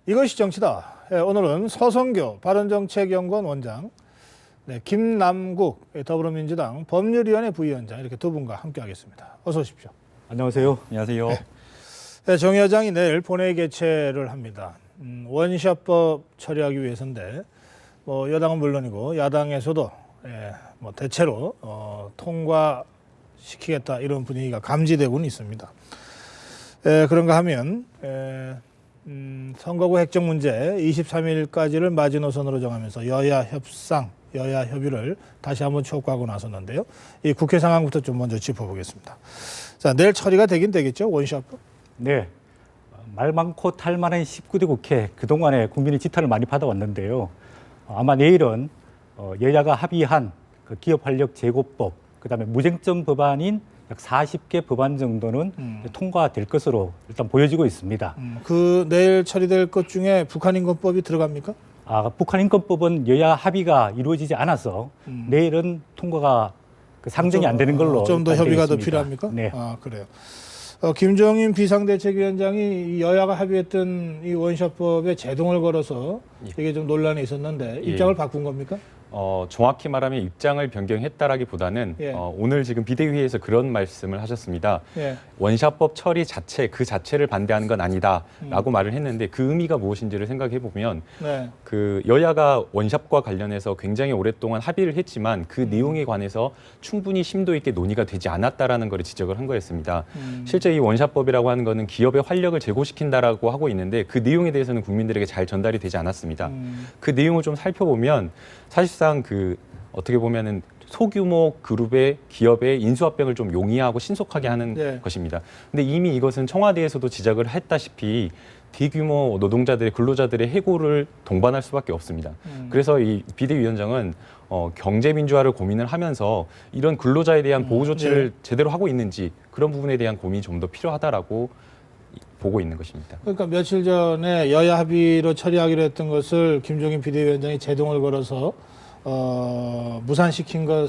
이것이 정치다. 오늘은 서성교 바른정책연구원 원장, 김남국 더불어민주당 법률위원회 부위원장 이렇게 두 분과 함께하겠습니다. 어서 오십시오. 안녕하세요. 안녕하세요. 정 의장이 내일 본회의 개최를 합니다. 원샷법 처리하기 위해서인데 여당은 물론이고 야당에서도 대체로 통과시키겠다 이런 분위기가 감지되고는 있습니다. 그런가 하면 선거구 획정 문제 23일까지를 마지노선으로 정하면서 여야 협상, 여야 협의를 다시 한번 촉구하고 나섰는데요. 이 국회 상황부터 좀 먼저 짚어보겠습니다. 자, 내일 처리가 되긴 되겠죠, 원샷법? 네. 말 많고 탈 많은 19대 국회, 그동안에 국민의 지탄을 많이 받아왔는데요. 아마 내일은 여야가 합의한 그 기업활력 제고법, 그다음에 무쟁점 법안인 약 40개 법안 정도는 통과될 것으로 일단 보여지고 있습니다. 그 내일 처리될 것 중에 북한인권법이 들어갑니까? 북한인권법은 여야 합의가 이루어지지 않아서 내일은 통과가 상정이 안 되는 걸로 좀 더 협의가 더 필요합니까? 네. 그래요. 김종인 비상대책위원장이 여야가 합의했던 이 원샷법에 제동을 걸어서 이게 좀 논란이 있었는데 입장을 바꾼 겁니까? 정확히 말하면 입장을 변경했다라기보다는 오늘 지금 비대위에서 그런 말씀을 하셨습니다. 원샷법 처리 자체, 그 자체를 반대하는 건 아니다라고 말을 했는데 그 의미가 무엇인지를 생각해 보면 그 여야가 원샷과 관련해서 굉장히 오랫동안 합의를 했지만 그 내용에 관해서 충분히 심도 있게 논의가 되지 않았다라는 걸 지적을 한 거였습니다. 실제 이 원샷법이라고 하는 거는 기업의 활력을 제고시킨다라고 하고 있는데 그 내용에 대해서는 국민들에게 잘 전달이 되지 않았습니다. 그 내용을 좀 살펴보면 사실상 어떻게 보면은 소규모 그룹의 기업의 인수합병을 좀 용이하고 신속하게 하는 것입니다. 근데 이미 이것은 청와대에서도 지적을 했다시피 대규모 노동자들의 근로자들의 해고를 동반할 수밖에 없습니다. 그래서 이 비대위원장은 경제민주화를 고민을 하면서 이런 근로자에 대한 보호 조치를 제대로 하고 있는지 그런 부분에 대한 고민이 좀 더 필요하다라고 보고 있는 것입니다. 그러니까 며칠 전에 여야 합의로 처리하기로 했던 것을 김종인 비대위원장이 제동을 걸어서 무산시킨 것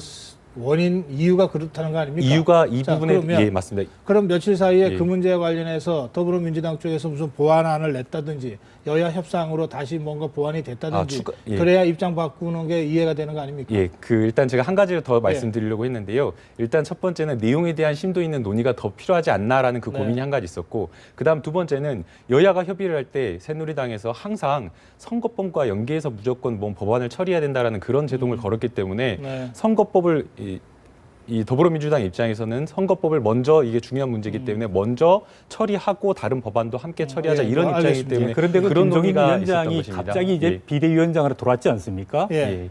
원인 이유가 그렇다는 거 아닙니까? 이유가 이 부분에 맞습니다. 그럼 며칠 사이에 그 문제와 관련해서 더불어민주당 쪽에서 무슨 보완안을 냈다든지 여야 협상으로 다시 뭔가 보완이 됐다든지 그래야 입장 바꾸는 게 이해가 되는 거 아닙니까? 일단 제가 한 가지를 더 말씀드리려고 했는데요. 일단 첫 번째는 내용에 대한 심도 있는 논의가 더 필요하지 않나라는 그 고민이 한 가지 있었고, 그다음 두 번째는 여야가 협의를 할 때 새누리당에서 항상 선거법과 연계해서 무조건 뭐 법안을 처리해야 된다라는 그런 제동을 걸었기 때문에 선거법을 이 더불어민주당 입장에서는 선거법을 먼저 이게 중요한 문제이기 때문에 먼저 처리하고 다른 법안도 함께 처리하자 이런 입장이기 때문에 그런데 그 그런 김종인 논의가 위원장이 갑자기 이제 비대위원장으로 돌아왔지 않습니까?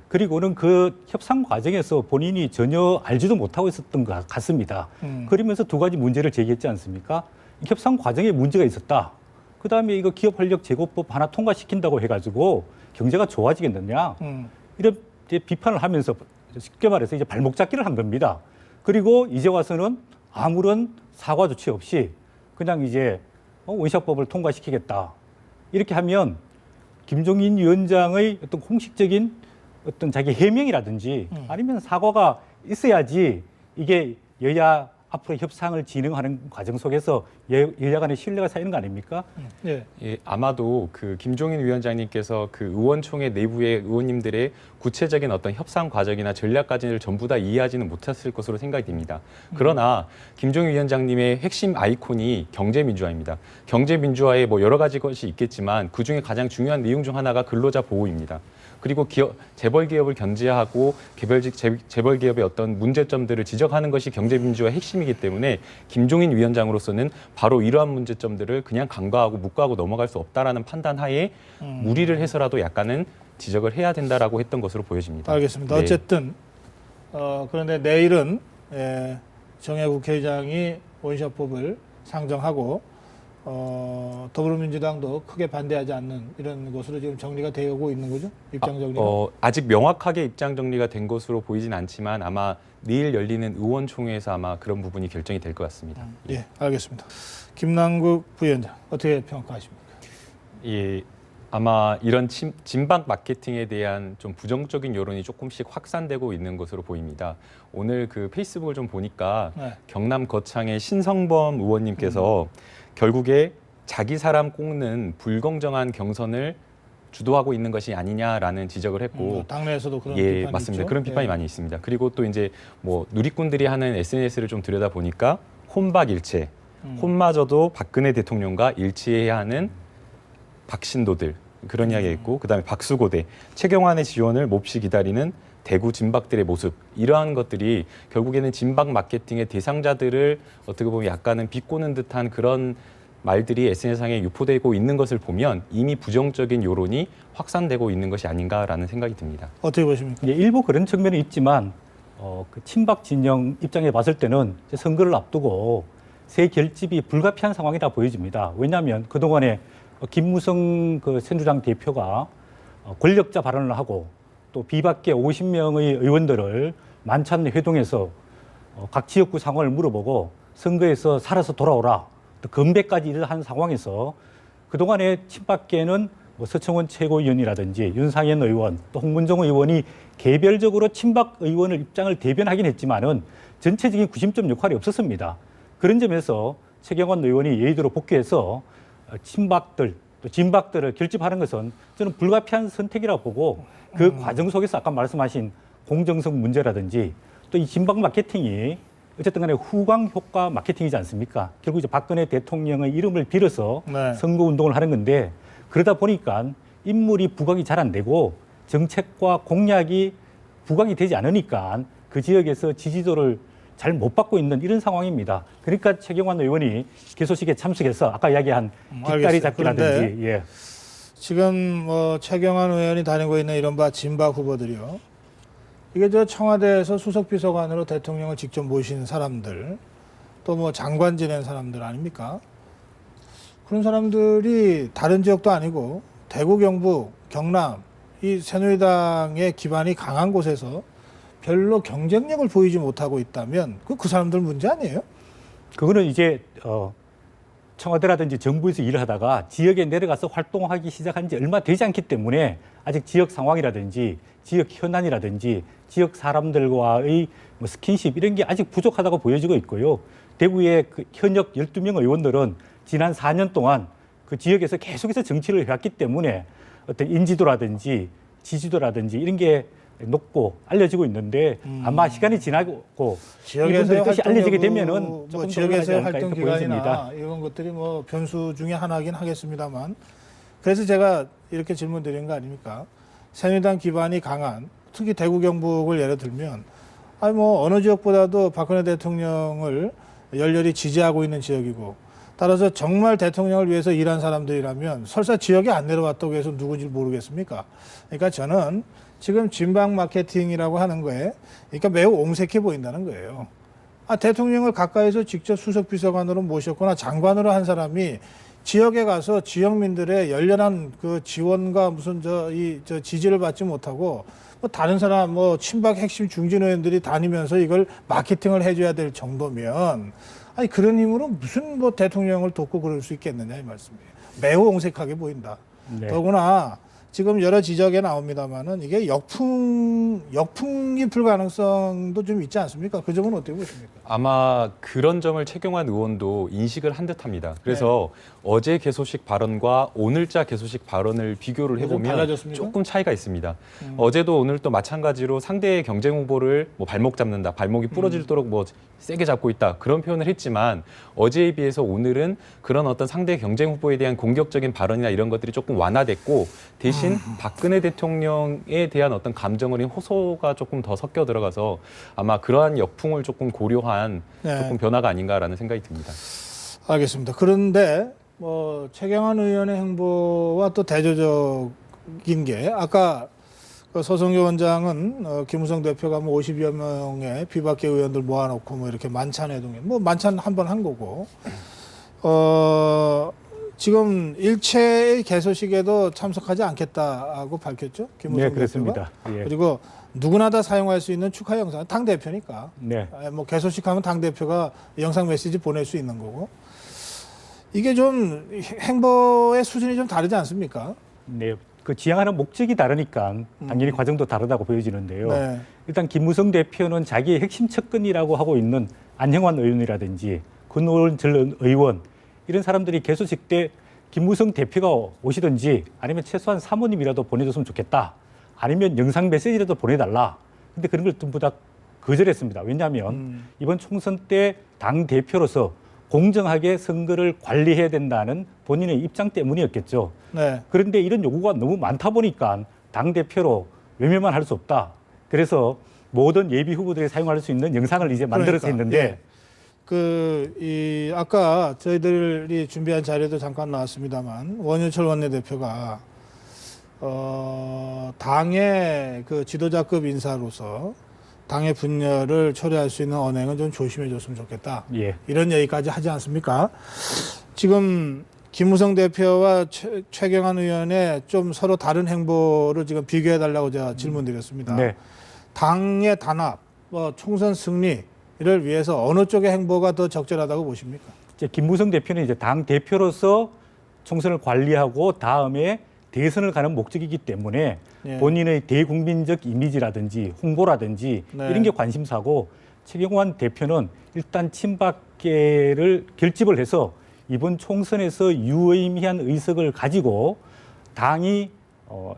그리고는 그 협상 과정에서 본인이 전혀 알지도 못하고 있었던 것 같습니다. 그러면서 두 가지 문제를 제기했지 않습니까? 협상 과정에 문제가 있었다. 그다음에 이거 기업활력 제고법 하나 통과시킨다고 해가지고 경제가 좋아지겠느냐? 이런 이제 비판을 하면서 쉽게 말해서 이제 발목 잡기를 한 겁니다. 그리고 이제 와서는 아무런 사과 조치 없이 그냥 이제 원샷법을 통과시키겠다. 이렇게 하면 김종인 위원장의 어떤 공식적인 어떤 자기 해명이라든지 아니면 사과가 있어야지 이게 여야 앞으로 협상을 진행하는 과정 속에서 여야 간의 신뢰가 쌓이는 거 아닙니까? 아마도 그 김종인 위원장님께서 그 의원총회 내부의 의원님들의 구체적인 어떤 협상 과정이나 전략까지를 전부 다 이해하지는 못했을 것으로 생각이 됩니다. 그러나 김종인 위원장님의 핵심 아이콘이 경제민주화입니다. 경제민주화에 뭐 여러 가지 것이 있겠지만 그중에 가장 중요한 내용 중 하나가 근로자 보호입니다. 그리고 재벌 기업을 견제하고 재벌 기업의 어떤 문제점들을 지적하는 것이 경제민주화의 핵심이기 때문에 김종인 위원장으로서는 바로 이러한 문제점들을 그냥 간과하고 묵과하고 넘어갈 수 없다라는 판단 하에 무리를 해서라도 약간은 지적을 해야 된다라고 했던 것으로 보여집니다. 알겠습니다. 어쨌든 그런데 내일은 정해 국회의장이 원샷법을 상정하고 더불어민주당도 크게 반대하지 않는 이런 것으로 지금 정리가 되고 있는 거죠? 입장 정리가? 아직 명확하게 입장 정리가 된 것으로 보이진 않지만 아마 내일 열리는 의원총회에서 아마 그런 부분이 결정이 될 것 같습니다. 알겠습니다. 김남국 부위원장 어떻게 평가하십니까? 아마 이런 진박 마케팅에 대한 좀 부정적인 여론이 조금씩 확산되고 있는 것으로 보입니다. 오늘 그 페이스북을 좀 보니까 경남 거창의 신성범 의원님께서 결국에 자기 사람 꼽는 불공정한 경선을 주도하고 있는 것이 아니냐라는 지적을 했고 당내에서도 그런 예, 비판이 맞습니다. 있죠? 그런 비판이 많이 있습니다. 그리고 또 이제 뭐 누리꾼들이 하는 SNS를 좀 들여다 보니까 혼박일체, 혼마저도 박근혜 대통령과 일치해야 하는 박신도들 그런 이야기가 있고 그다음에 박수고대, 최경환의 지원을 몹시 기다리는 대구 진박들의 모습 이러한 것들이 결국에는 진박 마케팅의 대상자들을 어떻게 보면 약간은 비꼬는 듯한 그런 말들이 SNS상에 유포되고 있는 것을 보면 이미 부정적인 여론이 확산되고 있는 것이 아닌가라는 생각이 듭니다. 어떻게 보십니까? 예, 일부 그런 측면이 있지만 그 친박 진영 입장에 봤을 때는 이제 선거를 앞두고 새 결집이 불가피한 상황이다 보여집니다. 왜냐하면 그동안에 김무성 그 새누리당 대표가 권력자 발언을 하고 또 비박계 50명의 의원들을 만찬 회동에서 각 지역구 상황을 물어보고 선거에서 살아서 돌아오라. 또 건배까지 한 상황에서 그동안에 친박계는 뭐 서청원 최고위원이라든지 윤상현 의원 또 홍문종 의원이 개별적으로 친박 의원을 입장을 대변하긴 했지만은 전체적인 구심점 역할이 없었습니다. 그런 점에서 최경환 의원이 예의대로 복귀해서 친박들 또 진박들을 결집하는 것은 저는 불가피한 선택이라고 보고 그 과정 속에서 아까 말씀하신 공정성 문제라든지 또 이 진박 마케팅이 어쨌든 간에 후광 효과 마케팅이지 않습니까? 결국 이제 박근혜 대통령의 이름을 빌어서 네. 선거 운동을 하는 건데 그러다 보니까 인물이 부각이 잘 안 되고 정책과 공약이 부각이 되지 않으니까 그 지역에서 지지도를 잘 못 받고 있는 이런 상황입니다. 그러니까 최경환 의원이 개소식에 참석해서 아까 이야기한 뒷다리 잡기라든지 예. 지금 뭐 최경환 의원이 다니고 있는 이른바 진박 후보들이요. 이게 저 청와대에서 수석비서관으로 대통령을 직접 모신 사람들, 또 뭐 장관 지낸 사람들 아닙니까? 그런 사람들이 다른 지역도 아니고 대구, 경북, 경남 이 새누리당의 기반이 강한 곳에서 별로 경쟁력을 보이지 못하고 있다면 그 사람들 문제 아니에요? 그거는 이제 청와대라든지 정부에서 일을 하다가 지역에 내려가서 활동하기 시작한 지 얼마 되지 않기 때문에 아직 지역 상황이라든지 지역 현안이라든지 지역 사람들과의 뭐 스킨십 이런 게 아직 부족하다고 보여지고 있고요. 대구의 그 현역 12명 의원들은 지난 4년 동안 그 지역에서 계속해서 정치를 해왔기 때문에 어떤 인지도라든지 지지도라든지 이런 게 높고 알려지고 있는데 아마 시간이 지나고 이분들의 뜻이 알려지게 되면은 조금 뭐 지역에서의 더 활동 기간이나 이런 것들이 뭐 변수 중에 하나긴 하겠습니다만 그래서 제가 이렇게 질문 드린 거 아닙니까? 새누리당 기반이 강한 특히 대구 경북을 예를 들면 아니 뭐 어느 지역보다도 박근혜 대통령을 열렬히 지지하고 있는 지역이고 따라서 정말 대통령을 위해서 일한 사람들이라면 설사 지역에 안 내려왔다고 해서 누군지 모르겠습니까? 그러니까 저는 지금 진박 마케팅이라고 하는 거에 그러니까 매우 옹색해 보인다는 거예요. 대통령을 가까이서 직접 수석비서관으로 모셨거나 장관으로 한 사람이 지역에 가서 지역민들의 열렬한 그 지원과 무슨 저 지지를 받지 못하고 뭐 다른 사람 뭐 친박 핵심 중진 의원들이 다니면서 이걸 마케팅을 해줘야 될 정도면 아니 그런 힘으로 무슨 뭐 대통령을 돕고 그럴 수 있겠느냐 이 말씀이에요. 매우 옹색하게 보인다. 네. 더구나 지금 여러 지적에 나옵니다만은 이게 역풍이 불 가능성도 좀 있지 않습니까? 그 점은 어떻게 보십니까? 아마 그런 점을 최경환 의원도 인식을 한 듯합니다. 그래서 어제 개소식 발언과 오늘자 개소식 발언을 비교를 해보면 조금 차이가 있습니다. 어제도 오늘도 마찬가지로 상대의 경쟁 후보를 뭐 발목 잡는다, 발목이 부러지도록 뭐 세게 잡고 있다 그런 표현을 했지만 어제에 비해서 오늘은 그런 어떤 상대 경쟁 후보에 대한 공격적인 발언이나 이런 것들이 조금 완화됐고 대신 박근혜 대통령에 대한 어떤 감정 어린 호소가 조금 더 섞여 들어가서 아마 그러한 역풍을 조금 고려한 조금 변화가 아닌가라는 생각이 듭니다. 알겠습니다. 그런데 뭐 최경환 의원의 행보와 또 대조적인 게 아까 그 서성교 원장은 김무성 대표가 뭐 50여 명의 비박계 의원들 모아놓고 뭐 이렇게 만찬 회동에 뭐 만찬 한 번 한 거고 지금 일체의 개소식에도 참석하지 않겠다고 밝혔죠. 김무성 네, 그렇습니다. 대표가. 예. 그리고 누구나 다 사용할 수 있는 축하 영상, 당 대표니까. 네. 뭐 개소식하면 당 대표가 영상 메시지 보낼 수 있는 거고. 이게 좀 행보의 수준이 좀 다르지 않습니까? 네. 그 지향하는 목적이 다르니까 당연히 과정도 다르다고 보여지는데요. 네. 일단 김무성 대표는 자기의 핵심 측근이라고 하고 있는 안형환 의원이라든지 권오원 전 의원 이런 사람들이 개소식 때 김무성 대표가 오시든지 아니면 최소한 사모님이라도 보내줬으면 좋겠다. 아니면 영상 메시지라도 보내달라. 근데 그런 걸 전부 다 거절했습니다. 왜냐하면 이번 총선 때 당 대표로서 공정하게 선거를 관리해야 된다는 본인의 입장 때문이었겠죠. 네. 그런데 이런 요구가 너무 많다 보니까 당 대표로 외면만 할 수 없다. 그래서 모든 예비 후보들이 사용할 수 있는 영상을 이제 만들어서 했는데, 아까 저희들이 준비한 자료도 잠깐 나왔습니다만 원유철 원내대표가 당의 그 지도자급 인사로서 당의 분열을 초래할 수 있는 언행은 좀 조심해 줬으면 좋겠다. 예. 이런 얘기까지 하지 않습니까? 지금 김무성 대표와 최경환 의원의 좀 서로 다른 행보를 지금 비교해 달라고 제가 질문드렸습니다. 네. 당의 단합, 총선 승리를 위해서 어느 쪽의 행보가 더 적절하다고 보십니까? 이제 김무성 대표는 이제 당 대표로서 총선을 관리하고 다음에 대선을 가는 목적이기 때문에 예. 본인의 대국민적 이미지라든지 홍보라든지 네. 이런 게 관심사고, 최경환 대표는 일단 친박계를 결집을 해서 이번 총선에서 유의미한 의석을 가지고 당이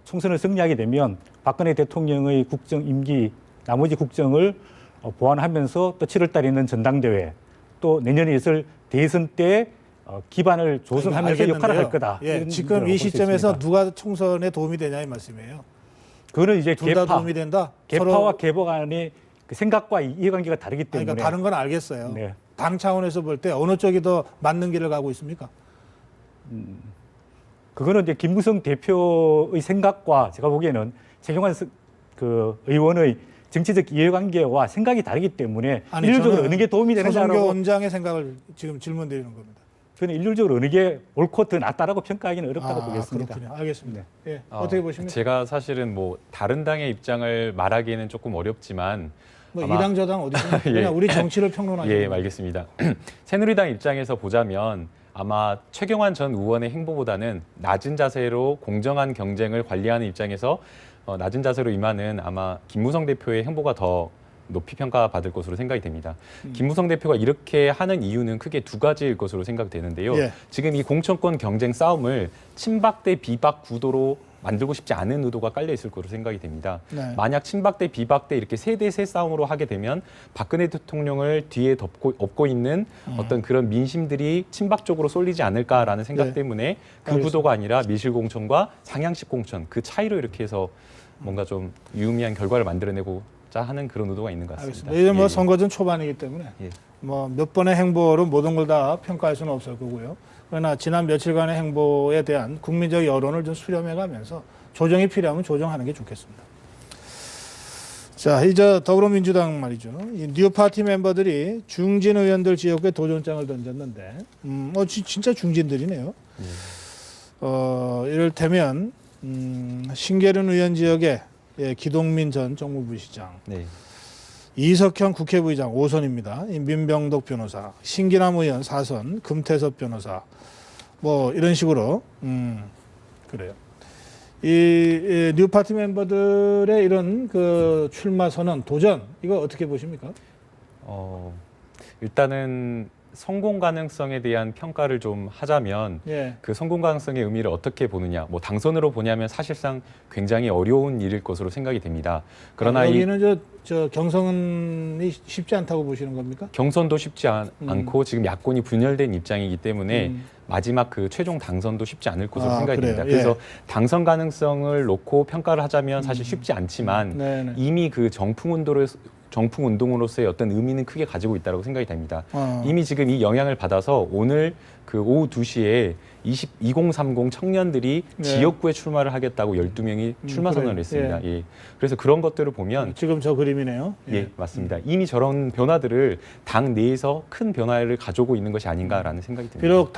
총선을 승리하게 되면 박근혜 대통령의 국정 임기 나머지 국정을 보완하면서 또 7월 달에 있는 전당대회 또 내년에 있을 대선 때 기반을 조성하면서 역할을 할 거다. 예, 지금 이 시점에서 누가 총선에 도움이 되냐 이 말씀이에요. 그거는 이제 둘 다 도움이 된다. 개파와 개파 간의 그 생각과 이해관계가 다르기 때문에. 그러니까 다른 건 알겠어요. 네. 당 차원에서 볼 때 어느 쪽이 더 맞는 길을 가고 있습니까? 그거는 이제 김무성 대표의 생각과 제가 보기에는 최경환 그 의원의 정치적 이해관계와 생각이 다르기 때문에 일률적으로 어느 게 도움이 되느냐라고. 서성교 원장의 생각을 지금 질문드리는 겁니다. 저는 일률적으로 어느 게 옳고 더 낫다라고 평가하기는 어렵다고 보겠습니다. 그렇군요. 알겠습니다. 예, 어떻게 보십니까? 제가 사실은 뭐 다른 당의 입장을 말하기에는 조금 어렵지만 뭐 아마- 이당 저당 어디서 예. 그냥 우리 정치를 평론하는 예, 알겠습니다. 새누리당 입장에서 보자면 아마 최경환 전 의원의 행보보다는 낮은 자세로 공정한 경쟁을 관리하는 입장에서 낮은 자세로 임하는 아마 김무성 대표의 행보가 더 높이 평가받을 것으로 생각이 됩니다. 김무성 대표가 이렇게 하는 이유는 크게 두 가지일 것으로 생각되는데요. 예. 지금 이 공천권 경쟁 싸움을 친박 대 비박 구도로 만들고 싶지 않은 의도가 깔려 있을 것으로 생각이 됩니다. 네. 만약 친박 대 비박 대 이렇게 세 대 세 싸움으로 하게 되면 박근혜 대통령을 뒤에 업고 있는 어떤 그런 민심들이 친박 쪽으로 쏠리지 않을까라는 생각 네. 때문에 그 알겠습니다. 구도가 아니라 미실 공천과 상향식 공천 그 차이로 이렇게 해서 뭔가 좀 유의미한 결과를 만들어내고자 하는 그런 의도가 있는 것 같습니다. 알겠습니다. 이제 뭐 예, 예. 선거전 초반이기 때문에 예. 뭐 몇 번의 행보로 모든 걸 다 평가할 수는 없을 거고요. 그러나 지난 며칠간의 행보에 대한 국민적 여론을 좀 수렴해가면서 조정이 필요하면 조정하는 게 좋겠습니다. 자, 이제 더불어민주당 말이죠. 이 뉴파티 멤버들이 중진 의원들 지역에 도전장을 던졌는데, 진짜 중진들이네요. 이를테면 신계륜 의원 지역에 기동민 전 정무부시장, 네. 이석현 국회부의장 5선입니다. 민병덕 변호사, 신기남 의원 4선, 금태섭 변호사, 뭐 이런 식으로 그래요. 이 뉴파티 멤버들의 이런 그 출마 선언, 도전 이거 어떻게 보십니까? 일단은 성공 가능성에 대한 평가를 좀 하자면 예. 그 성공 가능성의 의미를 어떻게 보느냐, 뭐 당선으로 보냐면 사실상 굉장히 어려운 일일 것으로 생각이 됩니다. 그러나 이 여기는 저 경선이 쉽지 않다고 보시는 겁니까? 경선도 쉽지 않고 지금 야권이 분열된 입장이기 때문에 마지막 그 최종 당선도 쉽지 않을 것으로 생각이 그래요? 됩니다. 예. 그래서 당선 가능성을 놓고 평가를 하자면 사실 쉽지 않지만 네네. 이미 그 정풍 운동으로서의 어떤 의미는 크게 가지고 있다고 생각이 됩니다. 이미 지금 이 영향을 받아서 오늘 그 오후 2시에 2030 청년들이 네. 지역구에 출마를 하겠다고 12명이 출마 선언을 그래요. 했습니다. 예. 그래서 그런 것들을 보면 지금 저 그림이네요. 예, 맞습니다. 이미 저런 변화들을 당 내에서 큰 변화를 가져오고 있는 것이 아닌가라는 생각이 듭니다. 비록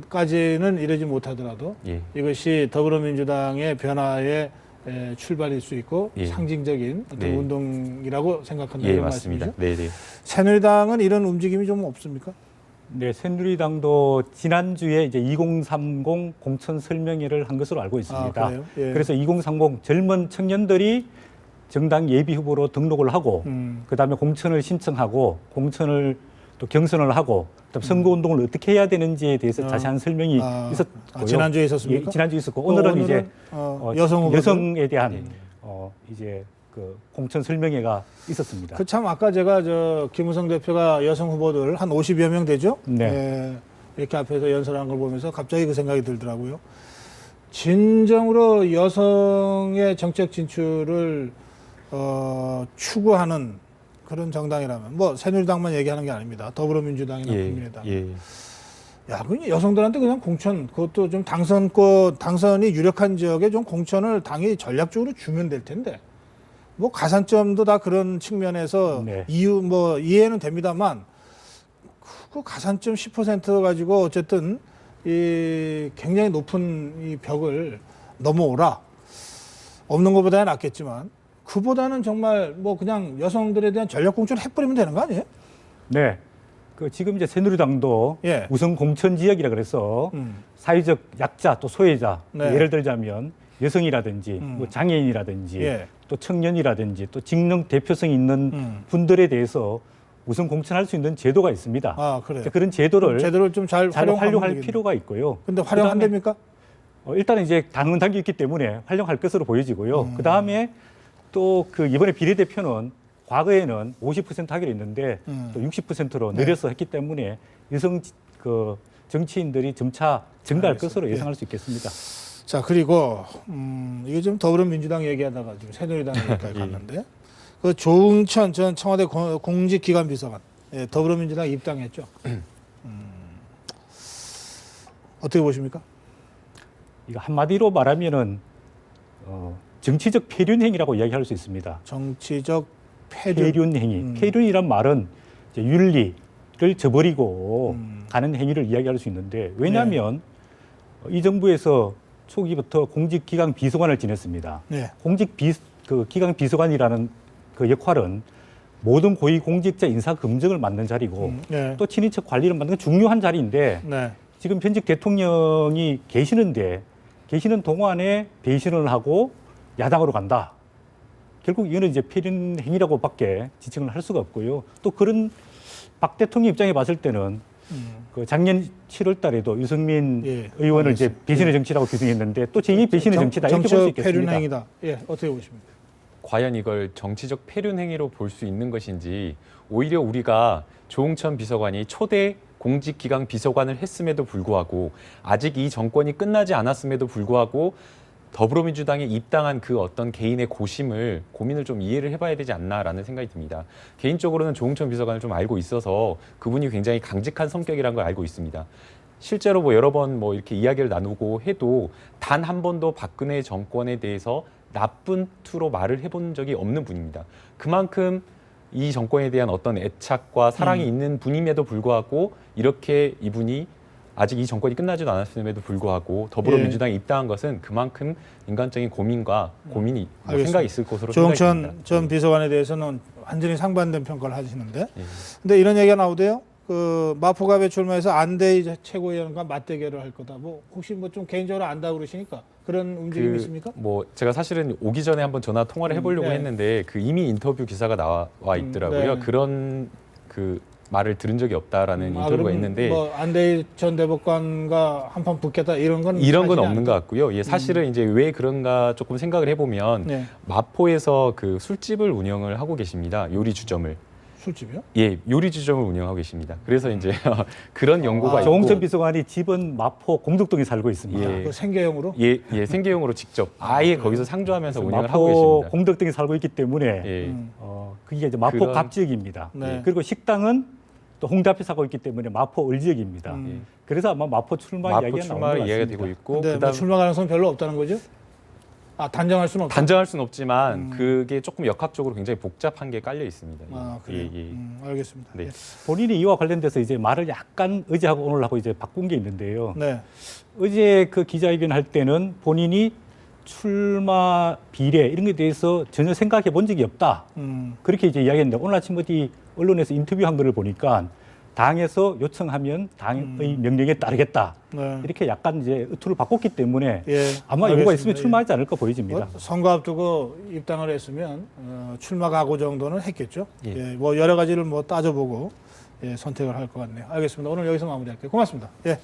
당선까지는 이르지 못하더라도 예. 이것이 더불어민주당의 변화의 출발일 수 있고 예. 상징적인 어떤 네. 운동이라고 생각한다 예, 이런 맞습니다. 말씀이죠. 네, 네. 새누리당은 이런 움직임이 좀 없습니까? 네, 새누리당도 지난주에 이제 2030 공천 설명회를 한 것으로 알고 있습니다. 그래요? 예. 그래서 2030 젊은 청년들이 정당 예비 후보로 등록을 하고 그다음에 공천을 신청하고 공천을 또 경선을 하고 또 선거운동을 어떻게 해야 되는지에 대해서 자세한 설명이 있었고요. 지난주에 있었습니까? 예, 지난주에 있었고 오늘은 이제 여성 후보들? 여성에 대한 이제 그 공천 설명회가 있었습니다. 그 참 아까 제가 김우성 대표가 여성 후보들 한 50여 명 되죠? 네. 예, 이렇게 앞에서 연설한 걸 보면서 갑자기 그 생각이 들더라고요. 진정으로 여성의 정책 진출을 추구하는 그런 정당이라면 뭐 새누리당만 얘기하는 게 아닙니다. 더불어민주당이나 국민의당. 야, 그 여성들한테 그냥 공천, 그것도 좀 당선이 유력한 지역에 좀 공천을 당이 전략적으로 주면 될 텐데. 뭐 가산점도 다 그런 측면에서 네. 이해는 됩니다만 그 가산점 10% 가지고 어쨌든 이 굉장히 높은 이 벽을 넘어오라. 없는 것보다는 낫겠지만 그보다는 정말 뭐 그냥 여성들에 대한 전략 공천을 해버리면 되는 거 아니에요? 네. 그 지금 이제 새누리당도 우선 공천 지역이라 그래서 사회적 약자 또 소외자 예를 들자면 여성이라든지 뭐 장애인이라든지 또 청년이라든지 또 직능 대표성 있는 분들에 대해서 우선 공천할 수 있는 제도가 있습니다. 아, 그래요? 그런 제도를 좀 잘 활용할 필요가 있고요. 근데 활용 안 됩니까? 일단은 이제 당은 당겼기 때문에 활용할 것으로 보여지고요. 그 다음에 또 그 이번에 비례대표는 과거에는 50% 하기로 했는데 또 60%로 늘려서 했기 때문에 여성 그 정치인들이 점차 증가할 것으로 예상할 수 있겠습니다. 자, 그리고 이게 좀 더불어민주당 얘기하다가 지금 새누리당 얘기까지 갔는데 그 조응천 전 청와대 공직기관 비서관 더불어민주당 입당했죠. 어떻게 보십니까? 이거 한마디로 말하면은 정치적 폐륜 행위라고 이야기할 수 있습니다. 정치적 폐륜 행위. 폐륜이란 말은 이제 윤리를 저버리고 가는 행위를 이야기할 수 있는데 왜냐하면 이 정부에서 초기부터 공직기강 비서관을 지냈습니다. 기강 비서관이라는 그 역할은 모든 고위공직자 인사 검증을 맡는 자리고 또 친인척 관리를 맡는 건 중요한 자리인데 지금 현직 대통령이 계시는 동안에 배신을 하고 야당으로 간다. 결국 이거는 이제 폐륜 행위라고밖에 지칭을 할 수가 없고요. 또 그런 박 대통령 입장에 봤을 때는 그 작년 7월 달에도 유승민 의원을 이제 배신의 정치라고 규정했는데 또 제2 배신의 정치다 이렇게 볼 수 있겠습니다. 폐륜 행위다. 어떻게 보십니까? 과연 이걸 정치적 폐륜 행위로 볼 수 있는 것인지 오히려 우리가 조응천 비서관이 초대 공직기강 비서관을 했음에도 불구하고 아직 이 정권이 끝나지 않았음에도 불구하고 더불어민주당에 입당한 그 어떤 개인의 고민을 좀 이해를 해봐야 되지 않나라는 생각이 듭니다. 개인적으로는 조응천 비서관을 좀 알고 있어서 그분이 굉장히 강직한 성격이라는 걸 알고 있습니다. 실제로 뭐 여러 번 뭐 이렇게 이야기를 나누고 해도 단 한 번도 박근혜 정권에 대해서 나쁜 투로 말을 해본 적이 없는 분입니다. 그만큼 이 정권에 대한 어떤 애착과 사랑이 있는 분임에도 불구하고 이렇게 이분이 아직 이 정권이 끝나지도 않았음에도 불구하고 더불어민주당에 입당한 것은 그만큼 인간적인 고민이 생각이 있을 것으로 생각이 듭니다. 조응천 전 비서관에 대해서는 완전히 상반된 평가를 하시는데 근데 이런 얘기가 나오대요. 그 마포갑에 출마해서 안대희 최고위원과 맞대결을 할 거다. 뭐 혹시 뭐 좀 개인적으로 안다고 그러시니까 그런 움직임이 있습니까? 뭐 제가 사실은 오기 전에 한번 전화 통화를 해보려고 했는데 그 이미 인터뷰 기사가 나와 있더라고요. 그런 그 말을 들은 적이 없다라는 인터뷰가 있는데 뭐 안대희 전 대법관과 한판 붙겠다 이런 건 없는 것 같고요. 사실은 이제 왜 그런가 조금 생각을 해보면 마포에서 그 술집을 운영을 하고 계십니다. 요리 주점을. 술집이요? 예, 요리 주점을 운영하고 계십니다. 그래서 이제 그런 연구가 있고. 조응천 비서관이 집은 마포 공덕동에 살고 있습니다. 그 생계형으로? 예, 생계형으로 직접 아예 거기서 상주하면서 운영을 하고 마포 계십니다. 공덕동에 살고 있기 때문에 그게 이제 마포 갑 지역입니다. 그리고 식당은 또 홍대 앞에 사고 있기 때문에 마포 을 지역입니다. 그래서 아마 마포 출마 이야기가 나온 것 같습니다. 이야기가 되고 있고 근데 뭐 출마 가능성은 별로 없다는 거죠? 단정할 수는 없다. 단정할 수는 없지만 그게 조금 역학적으로 굉장히 복잡한 게 깔려 있습니다. 그래요? 알겠습니다. 네. 본인이 이와 관련돼서 이제 말을 약간 어제하고 오늘하고 이제 바꾼 게 있는데요. 어제 그 기자회견 할 때는 본인이 출마 비례 이런 것에 대해서 전혀 생각해 본 적이 없다. 그렇게 이제 이야기했는데 오늘 아침 어디 언론에서 인터뷰한 거를 보니까 당에서 요청하면 당의 명령에 따르겠다. 이렇게 약간 이제 의투를 바꿨기 때문에 아마 여부가 있으면 출마하지 않을까 보여집니다. 선거 앞두고 입당을 했으면 출마 각오 정도는 했겠죠. 뭐 여러 가지를 뭐 따져보고 예, 선택을 할 것 같네요. 알겠습니다. 오늘 여기서 마무리할게요. 고맙습니다. 예.